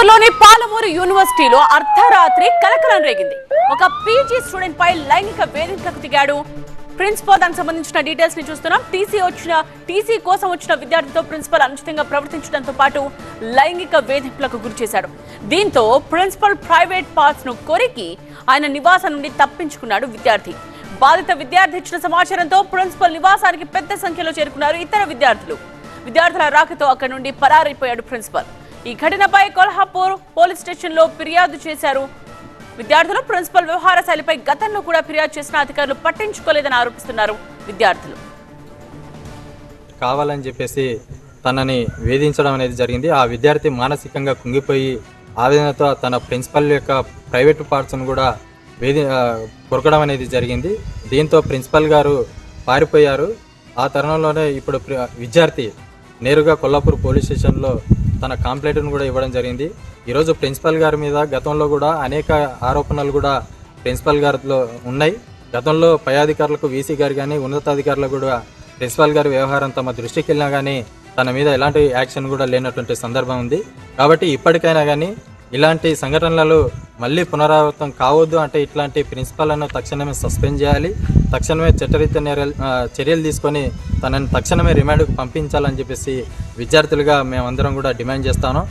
చిత్తూరులోని పాలమూరు యూనివర్సిటీలో అర్ధరాత్రి కలకలం రేగింది. ఒక పీజీ స్టూడెంట్ పై లైంగిక వేధింపులకు దిగాడు ప్రిన్సిపల్. దానికి సంబంధించిన డీటెయిల్స్ ని చూస్తున్నాం. టీసీ కోసం వచ్చిన విద్యార్థితో ప్రిన్సిపల్ అనుచితంగా ప్రవర్తించడంతో పాటు లైంగిక వేధింపులకు గురి చేశాడు. దీంతో ప్రిన్సిపల్ ప్రైవేట్ పార్ట్స్ ను కొరికి ఆయన నివాసం నుండి తప్పించుకున్నాడు విద్యార్థి. బాధిత విద్యార్థి ఇచ్చిన సమాచారంతో ప్రిన్సిపల్ నివాసానికి పెద్ద సంఖ్యలో చేరుకున్నారు ఇతర విద్యార్థుల రాకతో అక్కడి నుండి పరారైపోయాడు ప్రిన్సిపల్. ఈ ఘటనపై కొల్హాపూర్ పోలీస్ స్టేషన్ లో ఫిర్యాదు చేశారు విద్యార్థులు. ప్రిన్సిపల్ వ్యవహార శైలిపై గతంలో కూడా ఫిర్యాదు చేసిన అధికారులు పట్టించుకోలేదని ఆరోపిస్తున్నారు విద్యార్థులు. కావాలని చెప్పేసి తనని వేధించడం అనేది జరిగింది. ఆ విద్యార్థి మానసికంగా కుంగిపోయి ఆవేదనతో తన ప్రిన్సిపల్ యొక్క ప్రైవేట్ పార్ట్స్ను కూడా కొరకడం అనేది జరిగింది. దీంతో ప్రిన్సిపల్ గారు పారిపోయారు. ఆ తరుణంలోనే ఇప్పుడు విద్యార్థి నేరుగా కొల్లాపూర్ పోలీస్ స్టేషన్లో తన కంప్లైంట్ను కూడా ఇవ్వడం జరిగింది. ఈరోజు ప్రిన్సిపల్ గారి మీద గతంలో కూడా అనేక ఆరోపణలు కూడా ప్రిన్సిపల్ గారిలో ఉన్నాయి. గతంలో పై అధికారులకు వీసీ గారు కానీ ఉన్నతాధికారులకు కూడా ప్రిన్సిపల్ గారి వ్యవహారం తమ దృష్టికి వెళ్ళినా కానీ తన మీద ఎలాంటి యాక్షన్ కూడా లేనటువంటి సందర్భం ఉంది. కాబట్టి ఇప్పటికైనా కానీ ఇలాంటి సంఘటనలు మళ్ళీ పునరావృతం కావద్దు అంటే ఇట్లాంటి ప్రిన్సిపల్లను తక్షణమే సస్పెండ్ చేయాలి. తక్షణమే చట్టరీత్యా చర్యలు తీసుకొని తనని తక్షణమే రిమాండ్కు పంపించాలని చెప్పేసి విద్యార్థులుగా మేమందరం కూడా డిమాండ్ చేస్తాను.